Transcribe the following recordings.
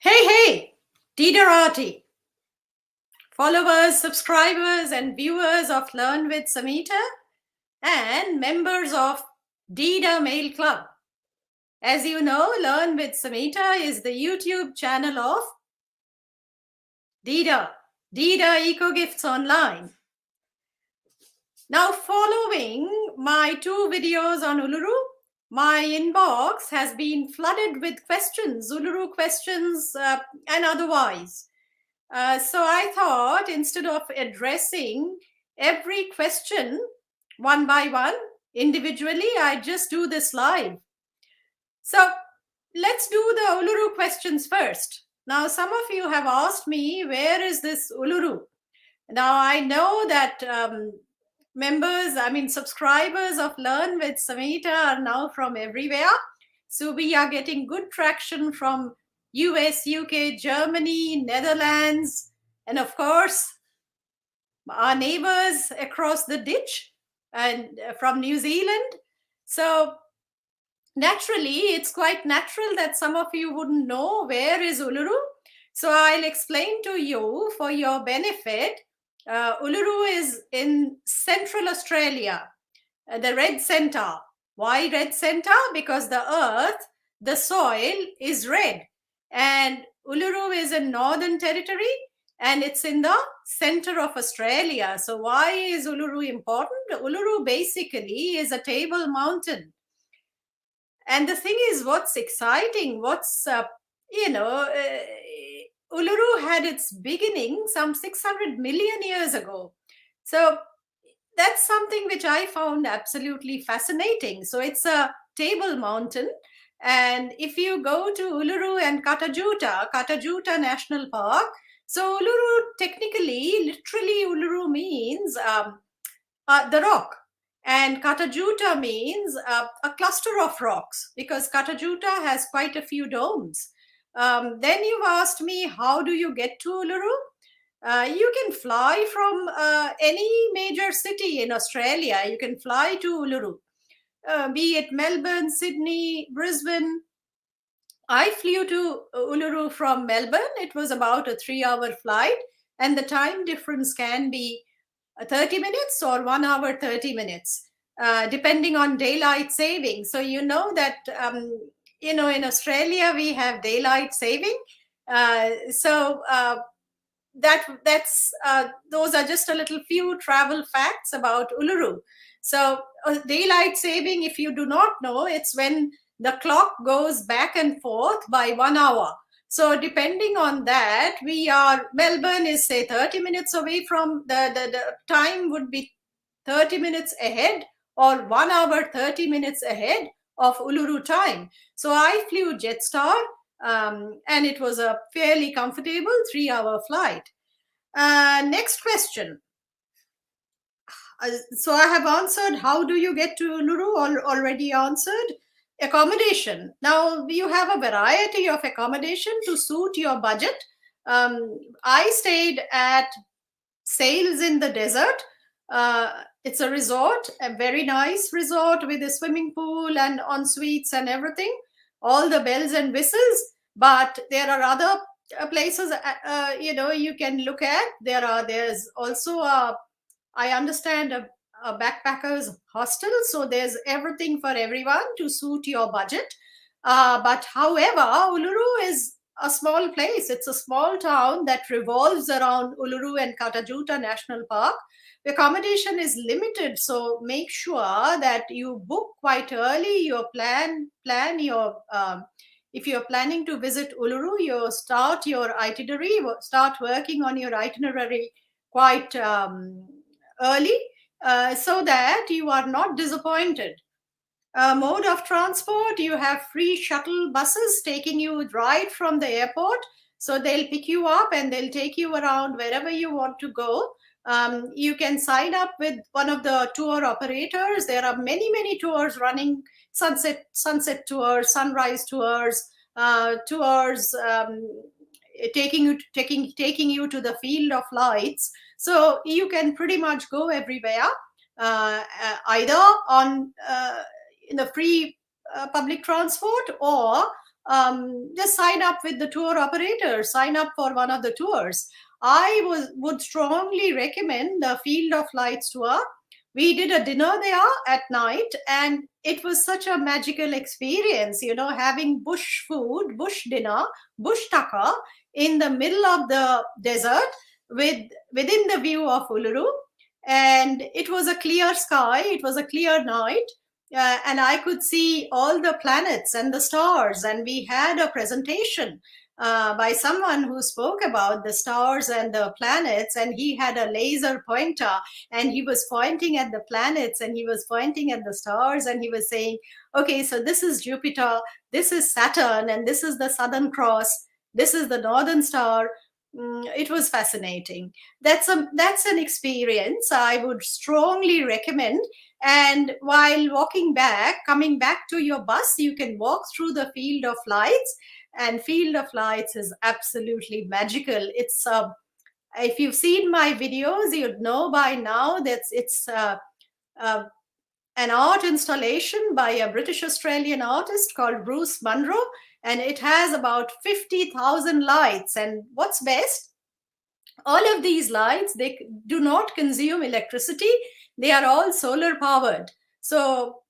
Hey, Diderati, followers, subscribers, and viewers of Learn with Samita, and members of Dida Mail Club. As you know, Learn with Samita is the YouTube channel of Dida Eco Gifts Online. Now, following my 2 videos on Uluru, my inbox has been flooded with questions, Uluru questions and otherwise. So I thought instead of addressing every question one by one individually, I just do this live. So let's do the Uluru questions first. Now, some of you have asked me, where is this Uluru? Now, I know that subscribers of Learn with Samita are now from everywhere. So we are getting good traction from US, UK, Germany, Netherlands, and of course, our neighbors across the ditch and from New Zealand. So naturally, it's quite natural that some of you wouldn't know where is Uluru. So I'll explain to you for your benefit. Uluru is in Central Australia, the red centre. Why red centre? Because the earth, the soil is red. And Uluru is in Northern Territory and it's in the center of Australia. So why is Uluru important? Uluru basically is a table mountain. And the thing is, what's exciting, Uluru had its beginning some 600 million years ago. So that's something which I found absolutely fascinating. So it's a table mountain. And if you go to Uluru and Katajuta National Park, so Uluru technically, literally Uluru means the rock. And Katajuta means a cluster of rocks, because Katajuta has quite a few domes. Then you've asked me, how do you get to Uluru? You can fly from any major city in Australia. You can fly to Uluru, be it Melbourne, Sydney, Brisbane. I flew to Uluru from Melbourne. It was about a 3-hour flight, and the time difference can be 30 minutes or 1 hour, 30 minutes, depending on daylight saving. So you know that, in Australia, we have daylight saving. Those are just a little few travel facts about Uluru. So daylight saving, if you do not know, it's when the clock goes back and forth by 1 hour. So depending on that, Melbourne is say 30 minutes away from the time would be 30 minutes ahead or 1 hour, 30 minutes ahead of Uluru time. So I flew Jetstar and it was a fairly comfortable 3-hour flight. Next question. So I have answered, how do you get to Uluru? Already answered. Accommodation. Now you have a variety of accommodation to suit your budget. I stayed at Sails in the Desert. It's a resort, a very nice resort with a swimming pool and en suites and everything, all the bells and whistles. But there are other places you can look at. There's also I understand a backpackers hostel, so there's everything for everyone to suit your budget. But however, Uluru is a small place. It's a small town that revolves around Uluru and Katajuta National Park. The accommodation is limited, so make sure that you book quite early. Your plan your if you're planning to visit Uluru, you start your itinerary, start working on your itinerary quite early, so that you are not disappointed. Mode of transport, you have free shuttle buses taking you right from the airport. So they'll pick you up and they'll take you around wherever you want to go. You can sign up with one of the tour operators. There are many tours running: sunset tours, sunrise tours, tours taking you to the field of lights. So you can pretty much go everywhere, either on in the free public transport or just sign up with the tour operator, sign up for one of the tours. Would strongly recommend the Field of Lights tour. We did a dinner there at night, and it was such a magical experience, having bush food, bush dinner, bush tucker in the middle of the desert within the view of Uluru. And it was a clear sky, it was a clear night, and I could see all the planets and the stars. And we had a presentation by someone who spoke about the stars and the planets, and he had a laser pointer, and he was pointing at the planets, and he was pointing at the stars, and he was saying, okay, so this is Jupiter, this is Saturn, and this is the Southern Cross, this is the Northern Star. It was fascinating. That's an experience I would strongly recommend. And while coming back to your bus, you can walk through the Field of Lights, and Field of Lights is absolutely magical. It's if you've seen my videos, you'd know by now that it's an art installation by a British Australian artist called Bruce Munro, and it has about 50,000 lights. And what's best, all of these lights, they do not consume electricity. They are all solar powered, so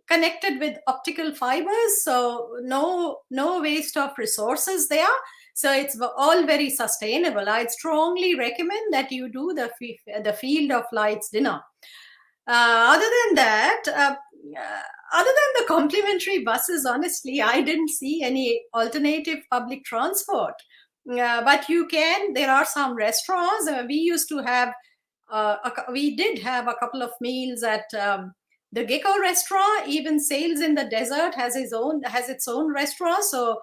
connected with optical fibers, so no waste of resources there. So it's all very sustainable. I'd strongly recommend that you do the Field of Lights dinner. Other than that, other than the complimentary buses, honestly, I didn't see any alternative public transport. But there are some restaurants. We did have a couple of meals at the Gecko restaurant. Even Sails in the Desert has its own restaurant. So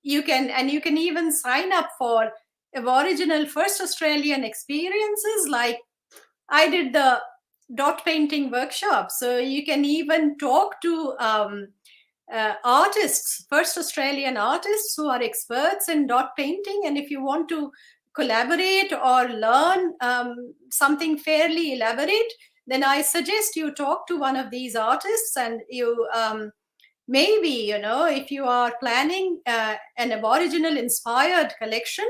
you can even sign up for Aboriginal First Australian experiences. Like I did the dot painting workshop, so you can even talk to artists, First Australian artists who are experts in dot painting. And if you want to collaborate or learn something fairly elaborate, then I suggest you talk to one of these artists. And you maybe, if you are planning an Aboriginal inspired collection,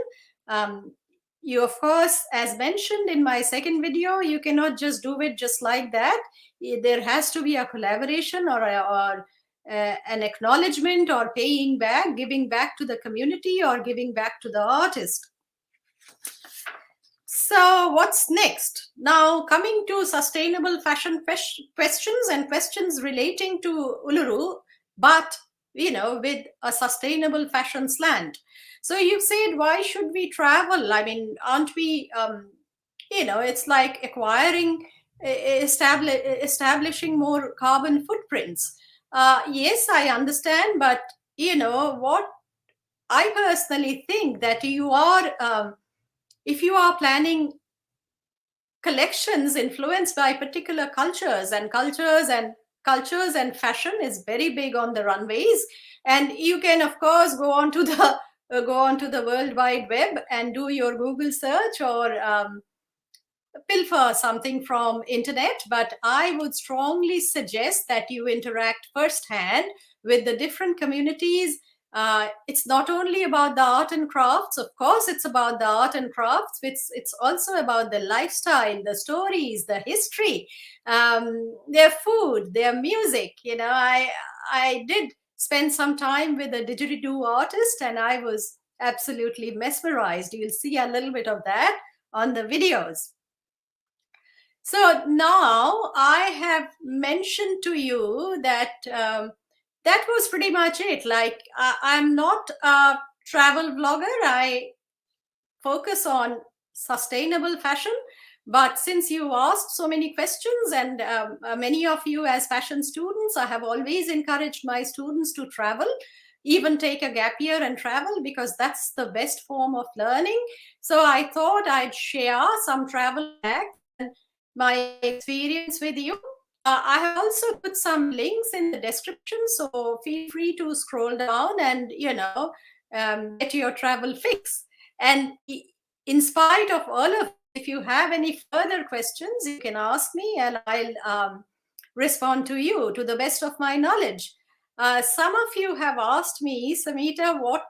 you, of course, as mentioned in my second video, you cannot just do it just like that. There has to be a collaboration or an acknowledgement, or paying back, giving back to the community, or giving back to the artist. So what's next? Now, coming to sustainable fashion questions and questions relating to Uluru, but with a sustainable fashion slant. So you've said, why should we travel? I mean, aren't we, it's like establishing more carbon footprints. Yes, I understand, but what I personally think, that if you are planning collections influenced by particular cultures and fashion is very big on the runways, and you can, of course, go onto the World Wide Web and do your Google search, or pilfer something from internet. But I would strongly suggest that you interact firsthand with the different communities. It's not only about the art and crafts. Of course, it's about the art and crafts. It's also about the lifestyle, the stories, the history, their food, their music. I did spend some time with a didgeridoo artist, and I was absolutely mesmerized. You'll see a little bit of that on the videos. So now I have mentioned to you that that was pretty much it. Like, I'm not a travel vlogger. I focus on sustainable fashion. But since you asked so many questions, and many of you as fashion students, I have always encouraged my students to travel, even take a gap year and travel, because that's the best form of learning. So I thought I'd share some travel hacks and my experience with you. I have also put some links in the description, so feel free to scroll down and get your travel fix. And in spite of all of, if you have any further questions, you can ask me, and I'll respond to you to the best of my knowledge. Some of you have asked me, Samita, what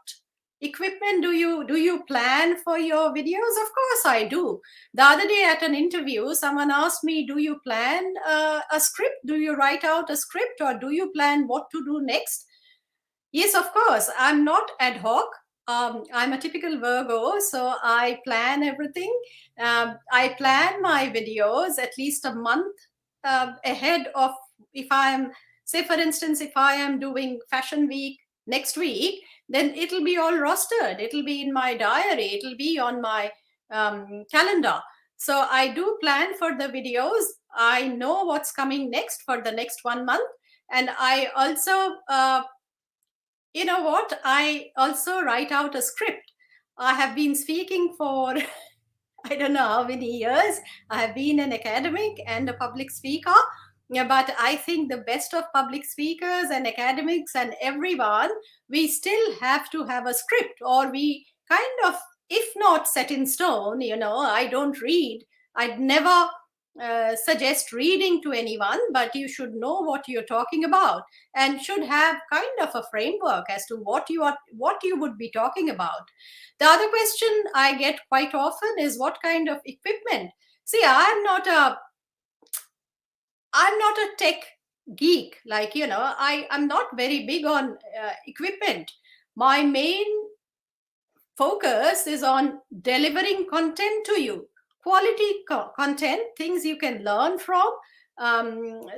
equipment do you plan for your videos? Of course I do. The other day at an interview, someone asked me, do you plan a script? Do you write out a script, or do you plan what to do next? Yes, of course. I'm not ad hoc. I'm a typical Virgo, so I plan everything. I plan my videos at least a month ahead of, if I'm, say, for instance, if I am doing Fashion Week next week, then it'll be all rostered. It'll be in my diary. It'll be on my calendar. So I do plan for the videos. I know what's coming next for the next 1 month. And I also you know what? I also write out a script. I have been speaking for I don't know how many years. I have been an academic and a public speaker. Yeah, but I think the best of public speakers and academics and everyone, we still have to have a script, or we kind of, if not set in stone, I don't read. I'd never suggest reading to anyone, but you should know what you're talking about and should have kind of a framework as to what you would be talking about. The other question I get quite often is what kind of equipment. See, I'm not a tech geek. Like, I'm not very big on equipment. My main focus is on delivering content to you, quality content, things you can learn from.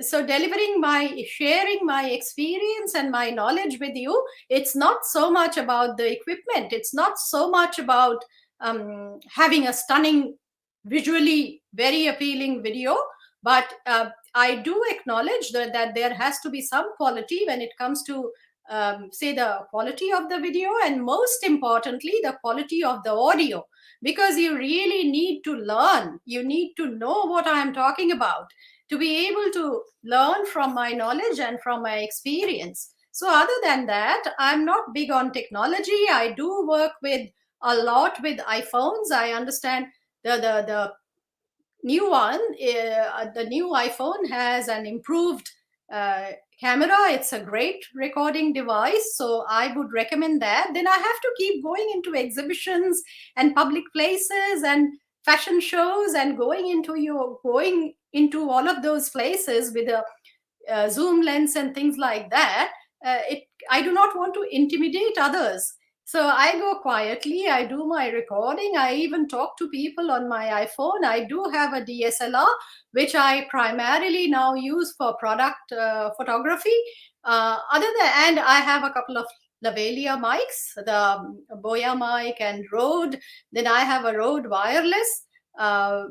So sharing my experience and my knowledge with you. It's not so much about the equipment. It's not so much about having a stunning, visually very appealing video, but I do acknowledge that there has to be some quality when it comes to say the quality of the video, and most importantly the quality of the audio, because you really need to learn. You need to know what I am talking about to be able to learn from my knowledge and from my experience. So other than that, I'm not big on technology. I do work with a lot with iPhones. I understand the new one, the new iPhone has an improved camera. It's a great recording device, so I would recommend that. Then I have to keep going into exhibitions and public places and fashion shows, and going into all of those places with a zoom lens and things like that. I do not want to intimidate others, so I go quietly. I do my recording. I even talk to people on my iPhone. I do have a DSLR, which I primarily now use for product photography. And I have a couple of lavalier mics, the Boya mic and Rode. Then I have a Rode wireless,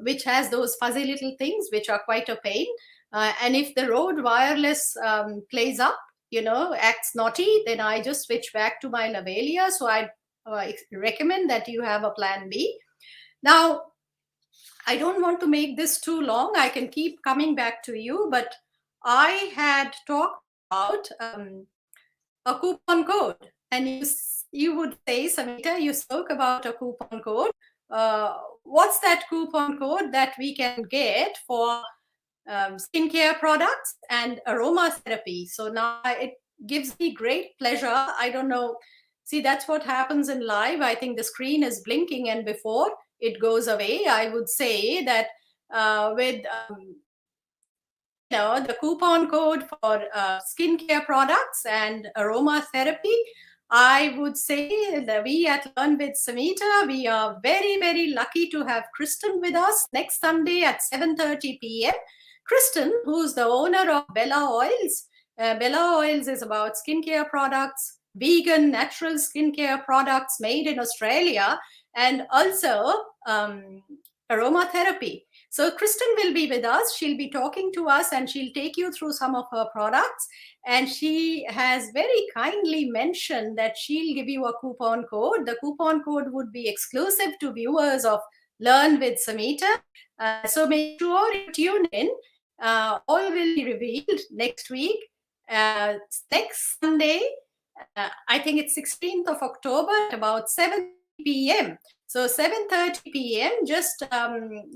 which has those fuzzy little things, which are quite a pain. And if the Rode wireless plays up, acts naughty, then I just switch back to my lavalier. So I recommend that you have a plan B. Now, I don't want to make this too long. I can keep coming back to you, but I had talked about a coupon code, and you would say, Samita, you spoke about a coupon code. What's that coupon code that we can get for skincare products and aromatherapy? So now it gives me great pleasure. I don't know. See, that's what happens in live. I think the screen is blinking, and before it goes away, I would say that with the coupon code for skincare products and aromatherapy, I would say that we at Learn with Samita, we are very, very lucky to have Kristen with us next Sunday at 7:30 p.m. Kristen, who's the owner of Bella Oils. Bella Oils is about skincare products, vegan, natural skincare products made in Australia, and also aromatherapy. So Kristen will be with us. She'll be talking to us, and she'll take you through some of her products. And she has very kindly mentioned that she'll give you a coupon code. The coupon code would be exclusive to viewers of Learn with Samita. So make sure you tune in. All will be revealed next week. Next Sunday, I think it's 16th of October at about 7 p.m. So 7:30 p.m. Just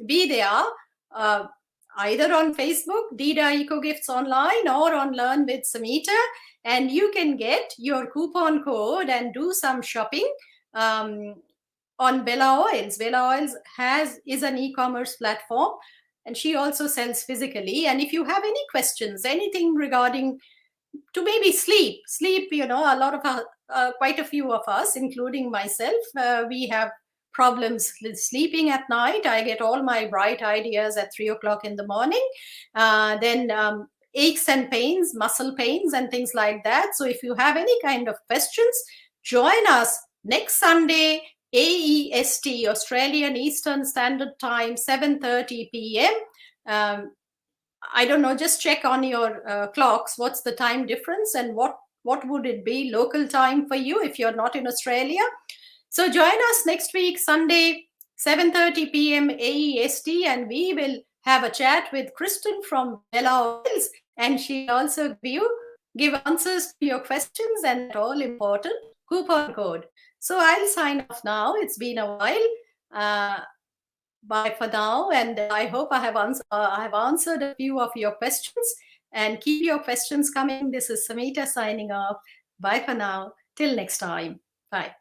be there, either on Facebook, Dida Eco Gifts Online, or on Learn with Samita. and you can get your coupon code and do some shopping on Bella Oils. Bella Oils is an e-commerce platform, and she also sells physically. And if you have any questions, anything regarding to maybe sleep, a lot of quite a few of us, including myself, we have problems with sleeping at night. I get all my bright ideas at 3 o'clock in the morning. Then aches and pains, muscle pains, and things like that. So if you have any kind of questions, join us next Sunday, AEST, Australian Eastern Standard Time, 7:30 p.m. I don't know, just check on your clocks what's the time difference and what would it be local time for you if you're not in Australia. So join us next week, Sunday, 7:30 p.m. AEST, and we will have a chat with Kristen from Bella Oils, and she'll also give answers to your questions and that all important coupon code. So I'll sign off now. It's been a while. Bye for now, and I hope I have answered a few of your questions, and keep your questions coming. This is Samita signing off. Bye for now. Till next time. Bye.